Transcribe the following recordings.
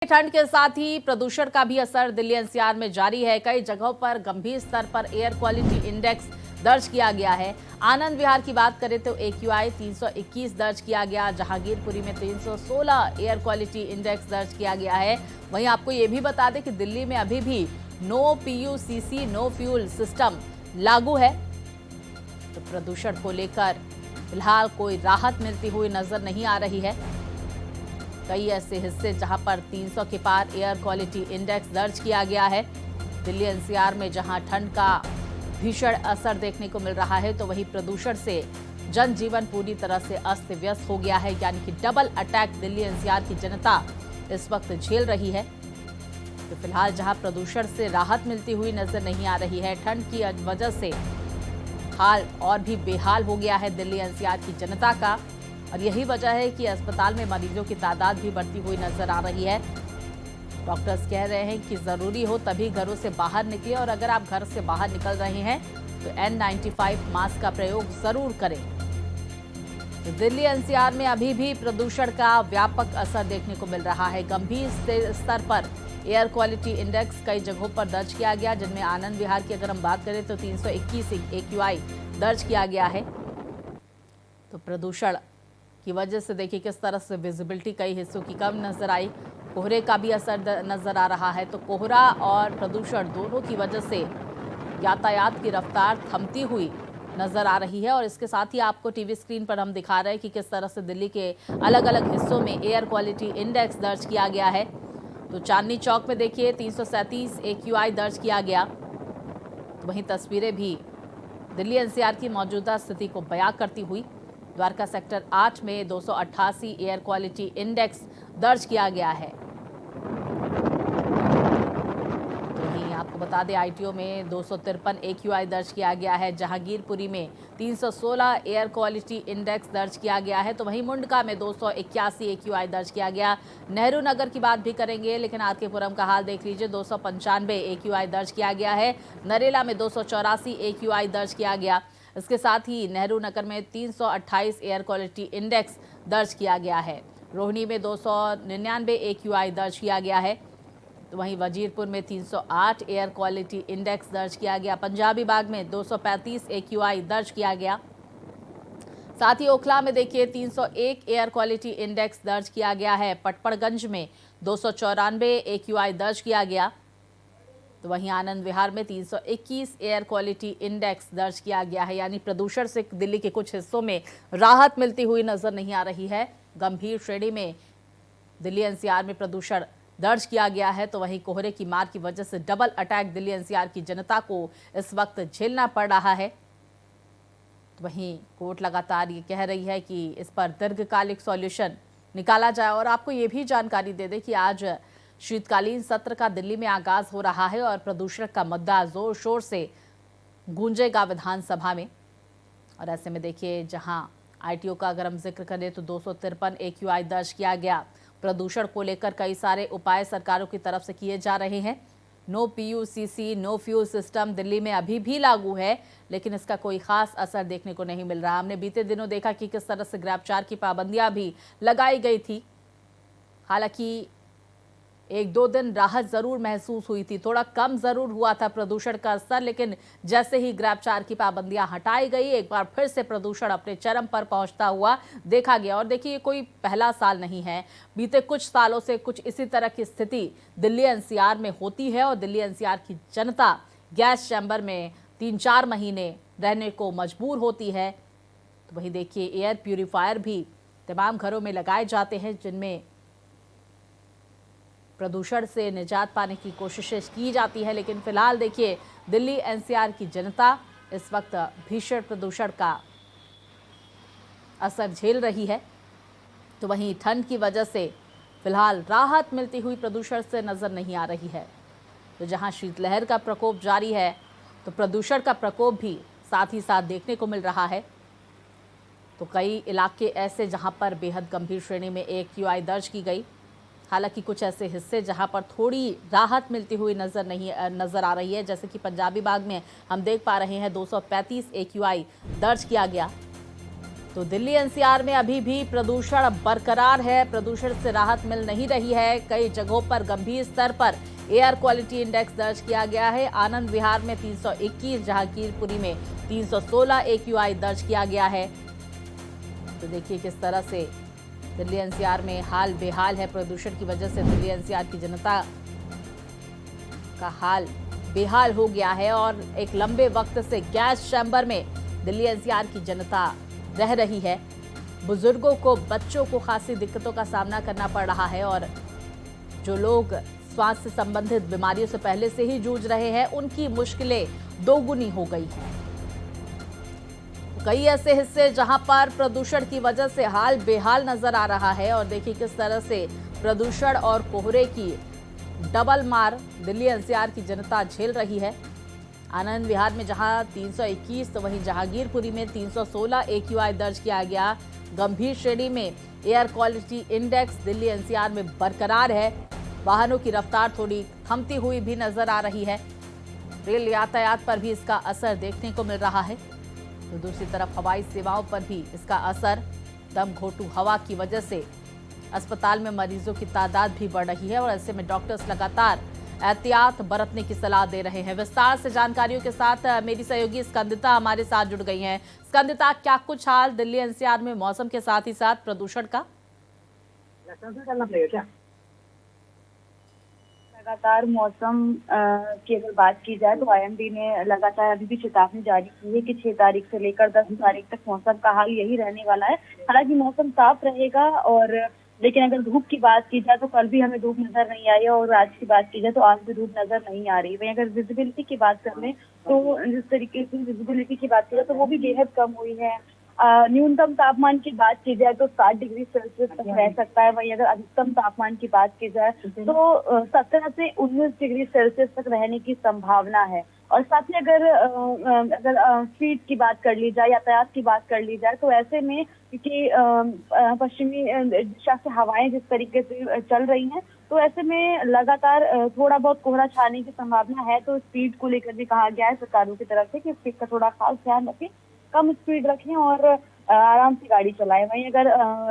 ठंड के साथ ही प्रदूषण का भी असर दिल्ली एनसीआर में जारी है। कई जगहों पर गंभीर स्तर पर एयर क्वालिटी इंडेक्स दर्ज किया गया है। आनंद विहार की बात करें तो AQI 321 दर्ज किया गया। जहांगीरपुरी में 316 एयर क्वालिटी इंडेक्स दर्ज किया गया है। वहीं आपको ये भी बता दें कि दिल्ली में अभी भी no PUCC no fuel system लागू है। तो प्रदूषण को लेकर फिलहाल कोई राहत मिलती हुई नजर नहीं आ रही है। कई ऐसे हिस्से जहां पर 300 के पार एयर क्वालिटी इंडेक्स दर्ज किया गया है। दिल्ली एनसीआर में जहां ठंड का भीषण असर देखने को मिल रहा है, तो वहीं प्रदूषण से जनजीवन पूरी तरह से अस्त व्यस्त हो गया है। यानी कि डबल अटैक दिल्ली एनसीआर की जनता इस वक्त झेल रही है। तो फिलहाल जहां प्रदूषण से राहत मिलती हुई नजर नहीं आ रही है, ठंड की वजह से हाल और भी बेहाल हो गया है दिल्ली एनसीआर की जनता का। और यही वजह है कि अस्पताल में मरीजों की तादाद भी बढ़ती हुई नजर आ रही है। डॉक्टर्स कह रहे हैं कि जरूरी हो तभी घरों से बाहर निकले, और अगर आप घर से बाहर निकल रहे हैं तो N95 मास्क का प्रयोग जरूर करें। तो दिल्ली एनसीआर में अभी भी प्रदूषण का व्यापक असर देखने को मिल रहा है। गंभीर स्तर पर एयर क्वालिटी इंडेक्स कई जगहों पर दर्ज किया गया, जिनमें आनंद विहार की अगर हम बात करें तो 321 AQI दर्ज किया गया है। तो प्रदूषण की वजह से देखिए किस तरह से विजिबिलिटी कई हिस्सों की कम नजर आई। कोहरे का भी असर नजर आ रहा है। तो कोहरा और प्रदूषण दोनों की वजह से यातायात की रफ्तार थमती हुई नजर आ रही है। और इसके साथ ही आपको टीवी स्क्रीन पर हम दिखा रहे हैं कि किस तरह से दिल्ली के अलग अलग हिस्सों में एयर क्वालिटी इंडेक्स दर्ज किया गया है। तो चांदनी चौक में देखिए 337 AQI दर्ज किया गया। तो वहीं तस्वीरें भी दिल्ली एनसीआर की मौजूदा स्थिति को बयां करती हुई। द्वारका सेक्टर 8 में 288 एयर क्वालिटी इंडेक्स दर्ज किया गया है। तो वहीं आपको बता दें ITO में 253 AQI दर्ज किया गया है। जहांगीरपुरी में 316 एयर क्वालिटी इंडेक्स दर्ज किया गया है। तो वहीं मुंडका में 281 AQI दर्ज किया गया। नेहरू नगर की बात भी करेंगे, लेकिन RK-पुरम का हाल देख लीजिए, 295 AQI दर्ज किया गया है। नरेला में 284 AQI दर्ज किया गया। इसके साथ ही नेहरू नगर में 328 एयर क्वालिटी इंडेक्स दर्ज किया गया है। रोहिणी में 299 AQI दर्ज किया गया है। तो वहीं वजीरपुर में 308 एयर क्वालिटी इंडेक्स दर्ज किया गया। पंजाबी बाग में 235 AQI दर्ज किया गया। साथ ही ओखला में देखिए 301 एयर क्वालिटी इंडेक्स दर्ज किया गया है। पटपड़गंज में 294 AQI दर्ज किया गया। तो वहीं आनंद विहार में 321 एयर क्वालिटी इंडेक्स दर्ज किया गया है। यानी प्रदूषण से दिल्ली के कुछ हिस्सों में राहत मिलती हुई नजर नहीं आ रही है। गंभीर श्रेणी में दिल्ली एनसीआर में प्रदूषण दर्ज किया गया है। तो वहीं कोहरे की मार की वजह से डबल अटैक दिल्ली एनसीआर की जनता को इस वक्त झेलना पड़ रहा है। तो वहीं कोर्ट लगातार ये कह रही है कि इस पर दीर्घकालिक सॉल्यूशन निकाला जाए। और आपको ये भी जानकारी दे दें कि आज शीतकालीन सत्र का दिल्ली में आगाज हो रहा है और प्रदूषण का मुद्दा जोर शोर से गूंजेगा विधानसभा में। और ऐसे में देखिए जहां ITO का अगर हम जिक्र करें तो 253 AQI दर्ज किया गया। प्रदूषण को लेकर कई सारे उपाय सरकारों की तरफ से किए जा रहे हैं। No PUCC no fuel system Delhi में अभी भी लागू है, लेकिन इसका कोई खास असर देखने को नहीं मिल रहा। हमने बीते दिनों देखा कि किस तरह से ग्रैब-4 की पाबंदियां भी लगाई गई थी। हालांकि एक दो दिन राहत जरूर महसूस हुई थी, थोड़ा कम जरूर हुआ था प्रदूषण का स्तर, लेकिन जैसे ही ग्रैब-4 की पाबंदियां हटाई गई, एक बार फिर से प्रदूषण अपने चरम पर पहुंचता हुआ देखा गया। और देखिए ये कोई पहला साल नहीं है, बीते कुछ सालों से कुछ इसी तरह की स्थिति दिल्ली एनसीआर में होती है। और दिल्ली एनसीआर की जनता गैस चैम्बर में 3-4 महीने रहने को मजबूर होती है। तो वहीं देखिए एयर प्यूरिफायर भी तमाम घरों में लगाए जाते हैं, जिनमें प्रदूषण से निजात पाने की कोशिशें की जाती है। लेकिन फिलहाल देखिए दिल्ली एनसीआर की जनता इस वक्त भीषण प्रदूषण का असर झेल रही है। तो वहीं ठंड की वजह से फिलहाल राहत मिलती हुई प्रदूषण से नजर नहीं आ रही है। तो जहां शीतलहर का प्रकोप जारी है, तो प्रदूषण का प्रकोप भी साथ ही साथ देखने को मिल रहा है। तो कई इलाके ऐसे जहां पर बेहद गंभीर श्रेणी में AQI दर्ज की गई। हालांकि कुछ ऐसे हिस्से जहां पर थोड़ी राहत मिलती हुई नजर आ रही है, जैसे कि पंजाबी बाग में हम देख पा रहे हैं 235 AQI दर्ज किया गया। तो दिल्ली एनसीआर में अभी भी प्रदूषण बरकरार है, प्रदूषण से राहत मिल नहीं रही है। कई जगहों पर गंभीर स्तर पर एयर क्वालिटी इंडेक्स दर्ज किया गया है। आनंद विहार में 321, जहांगीरपुरी में 316 AQI दर्ज किया गया है। तो देखिए किस तरह से दिल्ली एनसीआर में हाल बेहाल है। प्रदूषण की वजह से दिल्ली एनसीआर की जनता का हाल बेहाल हो गया है और एक लंबे वक्त से गैस चैम्बर में दिल्ली एनसीआर की जनता रह रही है। बुजुर्गों को, बच्चों को खासी दिक्कतों का सामना करना पड़ रहा है और जो लोग स्वास्थ्य से संबंधित बीमारियों से पहले से ही जूझ रहे हैं, उनकी मुश्किलें दोगुनी हो गई हैं। कई ऐसे हिस्से जहां पर प्रदूषण की वजह से हाल बेहाल नजर आ रहा है और देखिए किस तरह से प्रदूषण और कोहरे की डबल मार दिल्ली एनसीआर की जनता झेल रही है। आनंद विहार में जहां 321 तो वहीं जहांगीरपुरी में 316 AQI दर्ज किया गया। गंभीर श्रेणी में air quality index Delhi NCR में बरकरार है। वाहनों की रफ्तार थोड़ी थमती हुई भी नजर आ रही है। रेल यातायात पर भी इसका असर देखने को मिल रहा है। तो दूसरी तरफ हवाई सेवाओं पर भी इसका असर, दम घोटू हवा की वजह से अस्पताल में मरीजों की तादाद भी बढ़ रही है और ऐसे में डॉक्टर्स लगातार एहतियात बरतने की सलाह दे रहे हैं। विस्तार से जानकारियों के साथ मेरी सहयोगी स्कंदिता हमारे साथ जुड़ गई हैं। स्कंदिता, क्या कुछ हाल दिल्ली एनसीआर में मौसम के साथ ही साथ प्रदूषण का? करना पड़ेगा क्या? लगातार मौसम की अगर बात की जाए तो आईएमडी ने लगातार अभी भी चेतावनी जारी की है कि 6 तारीख से लेकर 10 तारीख तक मौसम का हाल यही रहने वाला है। हालांकि मौसम साफ रहेगा और लेकिन अगर धूप की बात की जाए तो कल भी हमें धूप नजर नहीं आई है और आज की बात की जाए तो आज भी धूप नजर नहीं आ रही है। वहीं अगर विजिबिलिटी की बात कर लें तो जिस तरीके से विजिबिलिटी की बात की जाए तो वो भी बेहद कम हुई है। न्यूनतम तापमान की बात की जाए तो 60 डिग्री सेल्सियस तक रह सकता है। वहीं अगर अधिकतम तापमान की बात की जाए तो 17 से 19 डिग्री सेल्सियस तक रहने की संभावना है। और साथ ही अगर स्पीड की बात कर ली जाए, यातायात की बात कर ली जाए तो ऐसे में क्योंकि पश्चिमी दिशा से हवाएं जिस तरीके से चल रही हैं तो ऐसे में लगातार थोड़ा बहुत कोहरा छाने की संभावना है। तो स्पीड को लेकर भी कहा गया है सरकारों की तरफ से कि स्पीड का थोड़ा खास ध्यान रखें, कम स्पीड रखें और आराम से गाड़ी चलाएं। वहीं अगर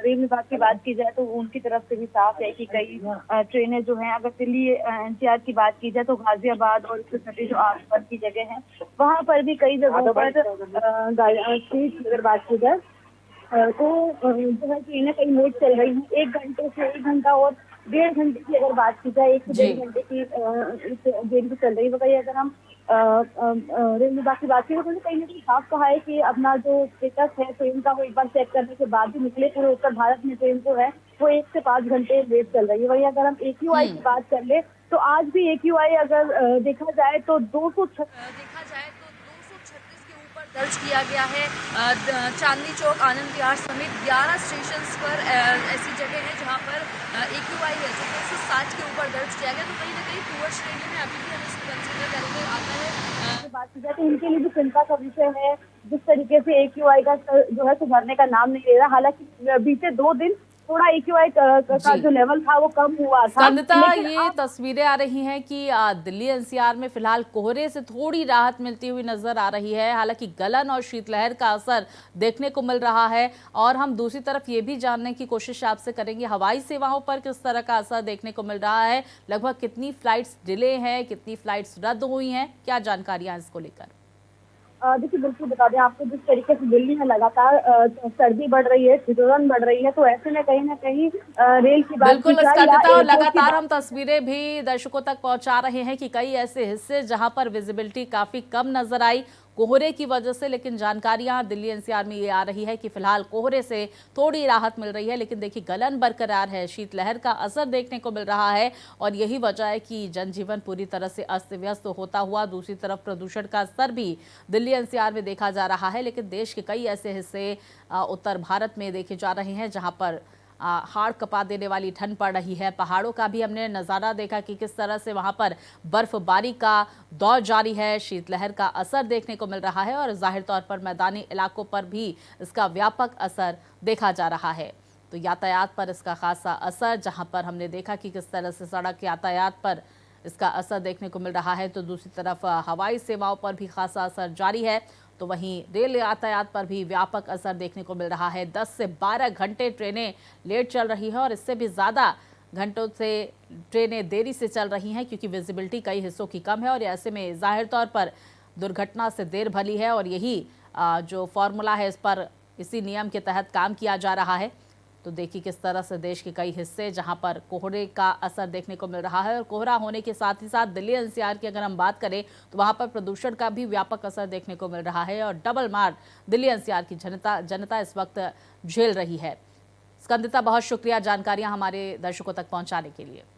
रेल विभाग की बात की जाए तो उनकी तरफ से भी साफ है कि कई ट्रेनें जो हैं, अगर दिल्ली एनसीआर की बात की जाए तो गाजियाबाद और उसके सभी जो आसपास की जगह हैं वहां पर भी कई जगहों पर स्पीड की अगर बात की जाए तो जो है ट्रेनें कई लेट चल रही हैं। 1 घंटे से 1 घंटा और 1.5 घंटे की अगर बात की जाए, 1 से 1.5 घंटे की देरी से चल रही है। वही अगर हम रेल विभाग की बात की तो कहीं ना कहीं साफ कहा है कि अपना जो स्टेटस है ट्रेन का वो एक बार चेक करने के बाद भी निकले। पूरे उत्तर भारत में ट्रेन जो है वो 1 से 5 घंटे लेट चल रही है। वही अगर हम AQI की बात कर ले तो आज भी AQI अगर देखा जाए तो 236 के ऊपर दर्ज किया गया है। चांदनी चौक, आनंद विहार समेत 11 स्टेशन पर ऐसी जगह है जहां पर AQI है जो 260 के ऊपर दर्ज किया गया। तो कहीं ना कहीं पुअर श्रेणी में अभी भी हम इसको कंसिडर करके आता है। बात की जाए तो इनके लिए भी चिंता का विषय है जिस तरीके से AQI का जो है सुधरने का नाम नहीं ले रहा। हालांकि बीते 2 दिन थोड़ा AQI का जो लेवल था वो कम हुआ था। स्कंदिता, ये तस्वीरें आ रही हैं कि दिल्ली एनसीआर में फिलहाल कोहरे से थोड़ी राहत मिलती हुई नजर आ रही है। हालांकि गलन और शीतलहर का असर देखने को मिल रहा है और हम दूसरी तरफ ये भी जानने की कोशिश आपसे करेंगे हवाई सेवाओं पर किस तरह का असर देखने को मिल रहा है। लगभग कितनी फ्लाइट्स डिले हैं, कितनी फ्लाइट्स रद्द हुई हैं, क्या जानकारियां इसको लेकर? देखिए बिल्कुल बता दें आपको, जिस तरीके से दिल्ली में लगातार सर्दी बढ़ रही है, ठिठुरन बढ़ रही है तो ऐसे में कहीं ना कहीं रेल की बात बिल्कुल स्कंदिता, और लगातार हम तस्वीरें भी दर्शकों तक पहुंचा रहे हैं कि कई ऐसे हिस्से जहां पर विजिबिलिटी काफी कम नजर आई कोहरे की वजह से, लेकिन जानकारियां दिल्ली एनसीआर में ये आ रही है कि फिलहाल कोहरे से थोड़ी राहत मिल रही है। लेकिन देखिए गलन बरकरार है, शीतलहर का असर देखने को मिल रहा है और यही वजह है कि जनजीवन पूरी तरह से अस्त व्यस्त होता हुआ। दूसरी तरफ प्रदूषण का स्तर भी दिल्ली एनसीआर में देखा जा रहा है। लेकिन देश के कई ऐसे हिस्से उत्तर भारत में देखे जा रहे हैं जहां पर हाड़ कपा देने वाली ठंड पड़ रही है। पहाड़ों का भी हमने नज़ारा देखा कि किस तरह से वहां पर बर्फबारी का दौर जारी है, शीतलहर का असर देखने को मिल रहा है और जाहिर तौर पर मैदानी इलाकों पर भी इसका व्यापक असर देखा जा रहा है। तो यातायात पर इसका खासा असर, जहां पर हमने देखा कि किस तरह से सड़क यातायात पर इसका असर देखने को मिल रहा है, तो दूसरी तरफ हवाई सेवाओं पर भी खासा असर जारी है। तो वहीं रेल यातायात पर भी व्यापक असर देखने को मिल रहा है। 10 से 12 घंटे ट्रेनें लेट चल रही हैं और इससे भी ज़्यादा घंटों से ट्रेनें देरी से चल रही हैं, क्योंकि विजिबिलिटी कई हिस्सों की कम है और ऐसे में जाहिर तौर पर दुर्घटना से देर भली है। और यही जो फॉर्मूला है, इस पर इसी नियम के तहत काम किया जा रहा है। तो देखिए किस तरह से देश के कई हिस्से जहां पर कोहरे का असर देखने को मिल रहा है, और कोहरा होने के साथ ही साथ दिल्ली एनसीआर की अगर हम बात करें तो वहां पर प्रदूषण का भी व्यापक असर देखने को मिल रहा है और डबल मार दिल्ली एनसीआर की जनता इस वक्त झेल रही है। स्कंदिता, बहुत शुक्रिया जानकारियां हमारे दर्शकों तक पहुंचाने के लिए।